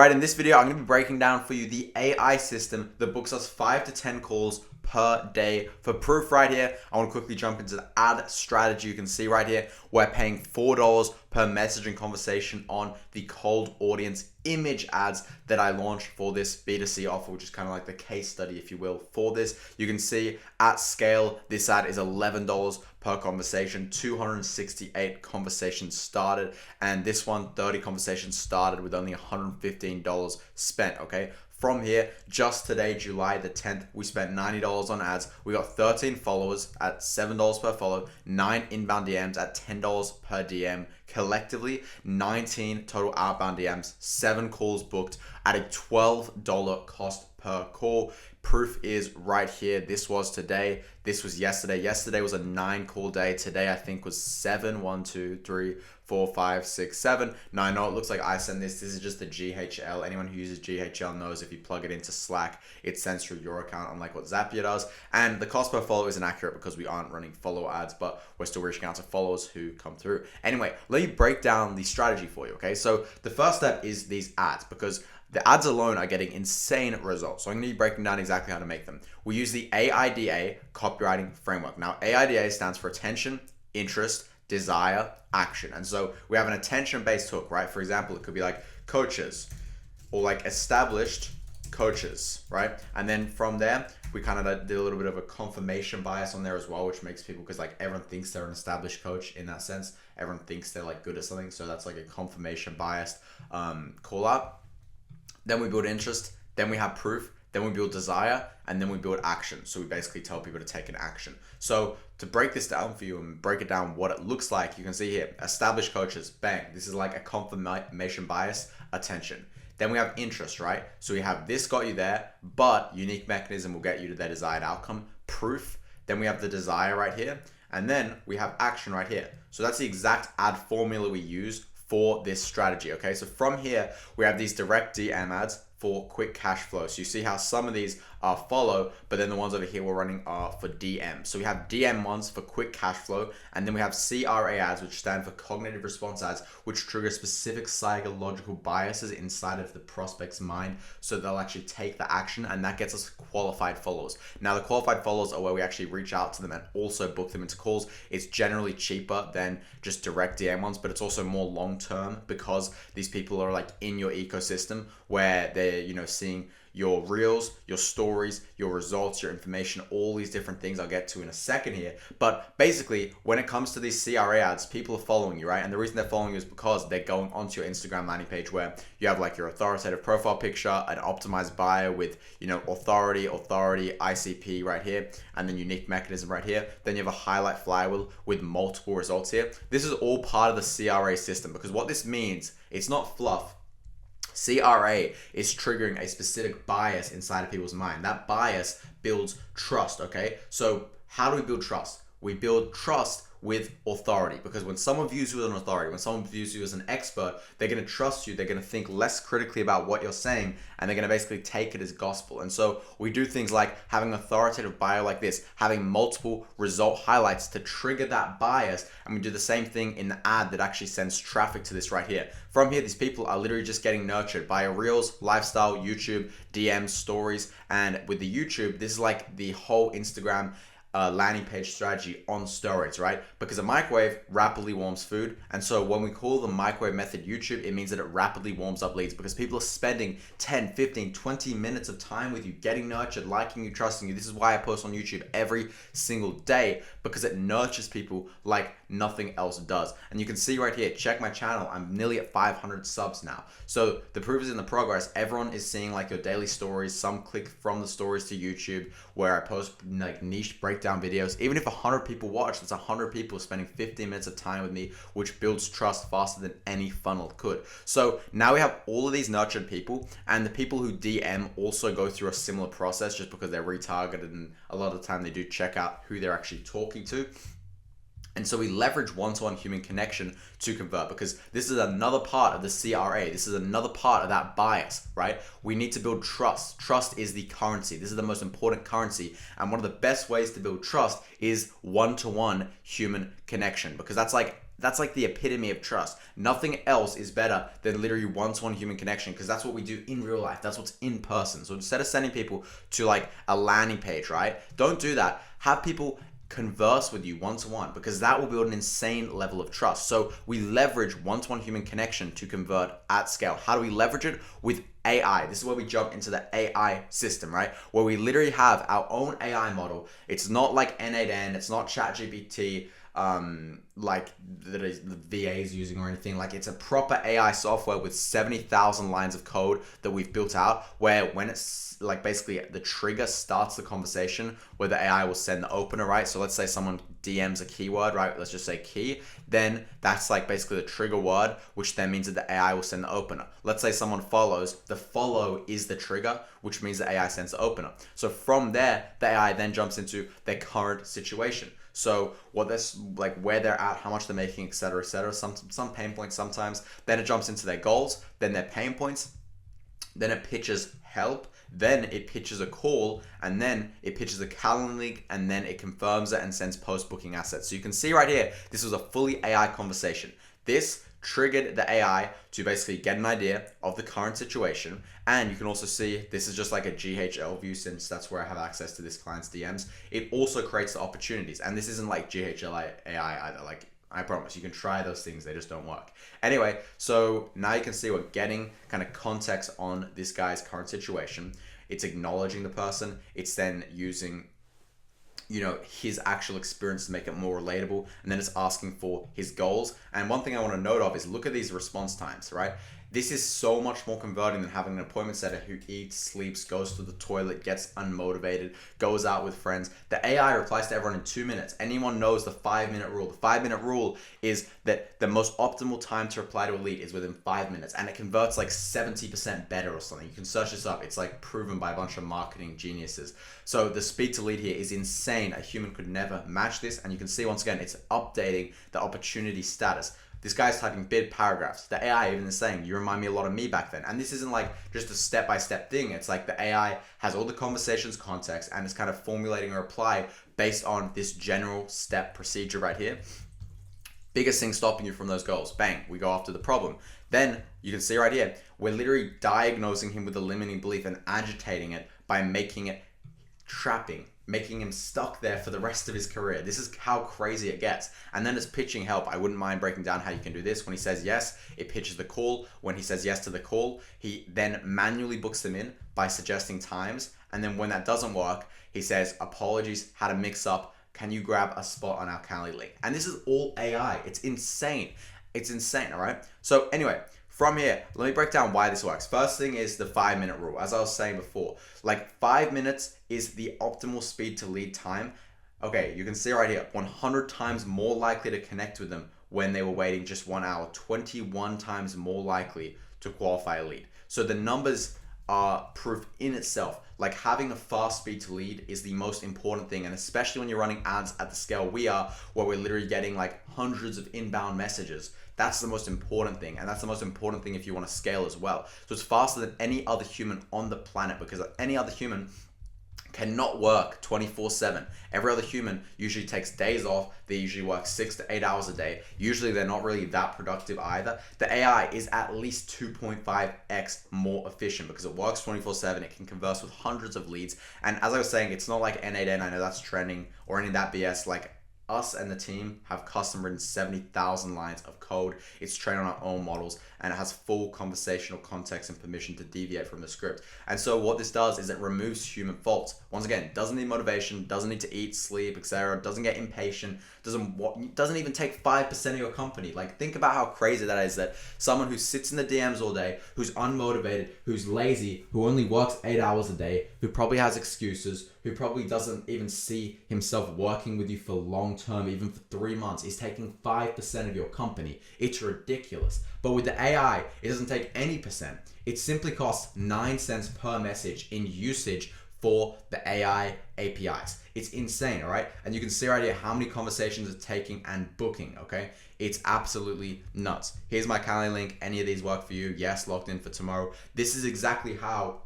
Alright, in this video, I'm going to be breaking down for you the AI system that books us 5 to 10 calls per day. For proof right here, I want to quickly jump into the ad strategy. You can see right here, we're paying $4 per messaging conversation on the cold audience image ads that I launched for this B2C offer, which is kind of like the case study, if you will, for this. You can see at scale, this ad is $11 per conversation, 268 conversations started, and this one, 30 conversations started with only $115 spent, okay? From here, just today, July the 10th, we spent $90 on ads. We got 13 followers at $7 per follow, 9 inbound DMs at $10 per DM. Collectively, 19 total outbound DMs, 7 calls booked at a $12 cost per call. Proof is right here. This was today. This was yesterday. Yesterday was a 9 call day. Today, I think, was 7. 1, 2, 3, 4, 5, 6, 7. Now, I know it looks like I send this. This is just the GHL. Anyone who uses GHL knows if you plug it into Slack, it sends through your account, unlike what Zapier does. And the cost per follow isn't accurate because we aren't running follower ads, but we're still reaching out to followers who come through. Anyway, let me break down the strategy for you, okay? So the first step is these ads, because the ads alone are getting insane results. So I'm going to be breaking down exactly how to make them. We use the AIDA copywriting framework. Now, AIDA stands for attention, interest, desire, action. And so we have an attention-based hook, right? For example, it could be like coaches or like established coaches, right? And then from there, we kind of did a little bit of a confirmation bias on there as well, which makes people, because like everyone thinks they're an established coach in that sense. Everyone thinks they're like good at something. So that's like a confirmation biased call out. Then we build interest, then we have proof, then we build desire, and then we build action. So we basically tell people to take an action. So to break this down for you and break it down what it looks like, you can see here, established coaches, bang. This is like a confirmation bias, attention. Then we have interest, right? So we have this got you there, but unique mechanism will get you to their desired outcome, proof. Then we have the desire right here. And then we have action right here. So that's the exact ad formula we use for this strategy, okay? So from here, we have these direct DM ads for quick cash flow. So you see how some of these are follow, but then the ones over here we're running are for DM. So we have DM ones for quick cash flow, and then we have CRA ads, which stand for cognitive response ads, which trigger specific psychological biases inside of the prospect's mind, so they'll actually take the action, and that gets us qualified followers. Now, the qualified followers are where we actually reach out to them and also book them into calls. It's generally cheaper than just direct DM ones, but it's also more long-term because these people are like in your ecosystem where they're, seeing your reels, your stories, your results, your information, all these different things I'll get to in a second here. But basically, when it comes to these CRA ads, people are following you, right? And the reason they're following you is because they're going onto your Instagram landing page where you have like your authoritative profile picture, an optimized bio with, authority, ICP right here, and then unique mechanism right here. Then you have a highlight flywheel with multiple results here. This is all part of the CRA system, because what this means, it's not fluff. CRA is triggering a specific bias inside of people's mind. That bias builds trust, okay? So how do we build trust? We build trust with authority, because when someone views you as an authority, when someone views you as an expert, they're going to trust you. They're going to think less critically about what you're saying, and they're going to basically take it as gospel. And so we do things like having authoritative bio like this, having multiple result highlights to trigger that bias. And we do the same thing in the ad that actually sends traffic to this right here. From here, these people are literally just getting nurtured by Reels, lifestyle, YouTube, DMs, stories. And with the YouTube, this is like the whole Instagram landing page strategy on steroids, right? Because a microwave rapidly warms food. And so when we call the microwave method YouTube, it means that it rapidly warms up leads, because people are spending 10, 15, 20 minutes of time with you, getting nurtured, liking you, trusting you. This is why I post on YouTube every single day, because it nurtures people like nothing else does. And you can see right here, check my channel. I'm nearly at 500 subs now. So the proof is in the progress. Everyone is seeing like your daily stories. Some click from the stories to YouTube, where I post like niche breakdown videos. Even if 100 people watch, that's 100 people spending 15 minutes of time with me, which builds trust faster than any funnel could. So now we have all of these nurtured people, and the people who DM also go through a similar process, just because they're retargeted, and a lot of the time they do check out who they're actually talking to. And so we leverage one-to-one human connection to convert, because this is another part of the CRA. This is another part of that bias, right? We need to build trust. Trust is the currency. This is the most important currency. And one of the best ways to build trust is one-to-one human connection, because that's like That's like the epitome of trust. Nothing else is better than literally one-to-one human connection, because that's what we do in real life. That's what's in person. So instead of sending people to like a landing page, right? Don't do that. Have people converse with you one-to-one, because that will build an insane level of trust. So we leverage one-to-one human connection to convert at scale. How do we leverage it? With AI. This is where we jump into the AI system, right? Where we literally have our own AI model. It's not like N8N, it's not ChatGPT, like the VA is using or anything. Like, it's a proper AI software with 70,000 lines of code that we've built out, where when it's like basically the trigger starts the conversation, where the AI will send the opener, right? So let's say someone DMs a keyword, right? Let's just say key. Then that's like basically the trigger word, which then means that the AI will send the opener. Let's say someone follows, the follow is the trigger, which means the AI sends the opener. So from there, the AI then jumps into their current situation. So what this, like where they're at, how much they're making, etc., etc. Some pain points sometimes. Then it jumps into their goals, then their pain points. Then it pitches help. Then it pitches a call, and then it pitches a calendar link, and then it confirms it and sends post-booking assets. So you can see right here, this was a fully AI conversation. This triggered the AI to basically get an idea of the current situation. And you can also see this is just like a GHL view, since that's where I have access to this client's DMs. It also creates the opportunities, and this isn't like GHL AI either. Like, I promise you can try those things, they just don't work. Anyway, so now you can see we're getting kind of context on this guy's current situation. It's acknowledging the person. It's then using, you know, his actual experience to make it more relatable, and then it's asking for his goals. And one thing I want to note of is look at these response times, right? This is so much more converting than having an appointment setter who eats, sleeps, goes to the toilet, gets unmotivated, goes out with friends. The AI replies to everyone in 2 minutes. Anyone knows the 5-minute rule. The 5-minute rule is that the most optimal time to reply to a lead is within 5 minutes, and it converts like 70% better or something. You can search this up. It's like proven by a bunch of marketing geniuses. So the speed to lead here is insane. A human could never match this. And you can see once again, it's updating the opportunity status. This guy's typing bid paragraphs. The AI even is saying, you remind me a lot of me back then. And this isn't like just a step-by-step thing. It's like the AI has all the conversation's context, and it's kind of formulating a reply based on this general step procedure right here. Biggest thing stopping you from those goals. Bang, we go after the problem. Then you can see right here, we're literally diagnosing him with a limiting belief and agitating it by making it trapping, making him stuck there for the rest of his career. This is how crazy it gets. And then it's pitching help. I wouldn't mind breaking down how you can do this. When he says yes, it pitches the call. When he says yes to the call, he then manually books them in by suggesting times. And then when that doesn't work, he says, apologies, had a mix up. Can you grab a spot on our Calendly link? And this is all AI. It's insane. It's insane, all right? So anyway, from here, let me break down why this works. First thing is the 5-minute rule. As I was saying before, like 5 minutes is the optimal speed to lead time. Okay, you can see right here, 100 times more likely to connect with them when they were waiting just 1 hour, 21 times more likely to qualify a lead. So the numbers are proof in itself. Like, having a fast speed to lead is the most important thing, and especially when you're running ads at the scale we are, where we're literally getting like hundreds of inbound messages. That's the most important thing, and that's the most important thing if you want to scale as well. So it's faster than any other human on the planet, because any other human cannot work 24/7. Every other human usually takes days off. They usually work 6 to 8 hours a day. Usually they're not really that productive either. The AI is at least 2.5x more efficient because it works 24/7. It can converse with hundreds of leads. And as I was saying, it's not like N8N, I know that's trending, or any of that BS. Like, us and the team have custom written 70,000 lines of code. It's trained on our own models, and it has full conversational context and permission to deviate from the script. And so what this does is it removes human faults. Once again, doesn't need motivation, doesn't need to eat, sleep, etc. Doesn't get impatient, doesn't even take 5% of your company. Like, think about how crazy that is, that someone who sits in the DMs all day, who's unmotivated, who's lazy, who only works 8 hours a day, who probably has excuses, who probably doesn't even see himself working with you for long term, even for 3 months, is taking 5% of your company. It's ridiculous. But with the AI, it doesn't take any percent. It simply costs 9 cents per message in usage for the AI APIs. It's insane, all right? And you can see right here how many conversations it's taking and booking, okay? It's absolutely nuts. Here's my Calendly link. Any of these work for you? Yes, locked in for tomorrow. This is exactly how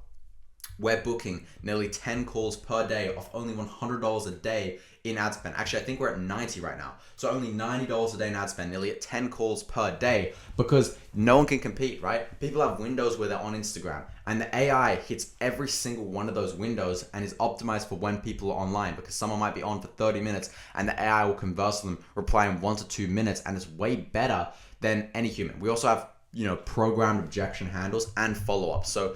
we're booking nearly 10 calls per day off only $100 a day in ad spend. Actually, I think we're at 90 right now. So only $90 a day in ad spend, nearly at 10 calls per day, because no one can compete, right? People have windows where they're on Instagram, and the AI hits every single one of those windows and is optimized for when people are online, because someone might be on for 30 minutes and the AI will converse with them, reply in 1 to 2 minutes, and it's way better than any human. We also have, programmed objection handles and follow-up. So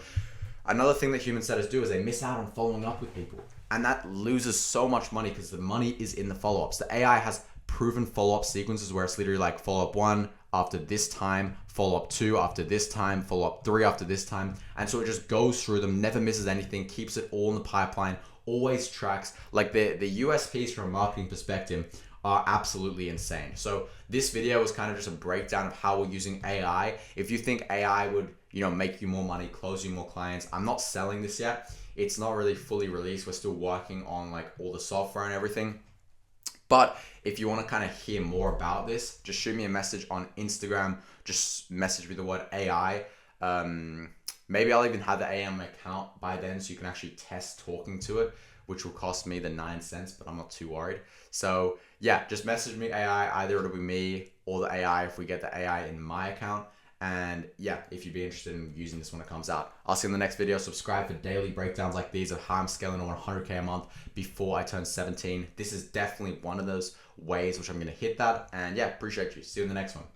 another thing that human setters do is they miss out on following up with people. And that loses so much money because the money is in the follow-ups. The AI has proven follow-up sequences where it's literally like follow-up 1 after this time, follow-up 2 after this time, follow-up 3 after this time. And so it just goes through them, never misses anything, keeps it all in the pipeline, always tracks. Like the USPs from a marketing perspective are absolutely insane. So this video was kind of just a breakdown of how we're using AI. If you think AI would, make you more money, close you more clients, I'm not selling this yet. It's not really fully released. We're still working on like all the software and everything. But if you want to kind of hear more about this, just shoot me a message on Instagram. Just message me the word AI. Maybe I'll even have the AI on my account by then, so you can actually test talking to it, which will cost me the 9 cents, but I'm not too worried. So yeah, just message me AI. Either it'll be me or the AI if we get the AI in my account. And yeah, if you'd be interested in using this when it comes out. I'll see you in the next video. Subscribe for daily breakdowns like these of how I'm scaling to 100K a month before I turn 17. This is definitely one of those ways which I'm going to hit that. And yeah, appreciate you. See you in the next one.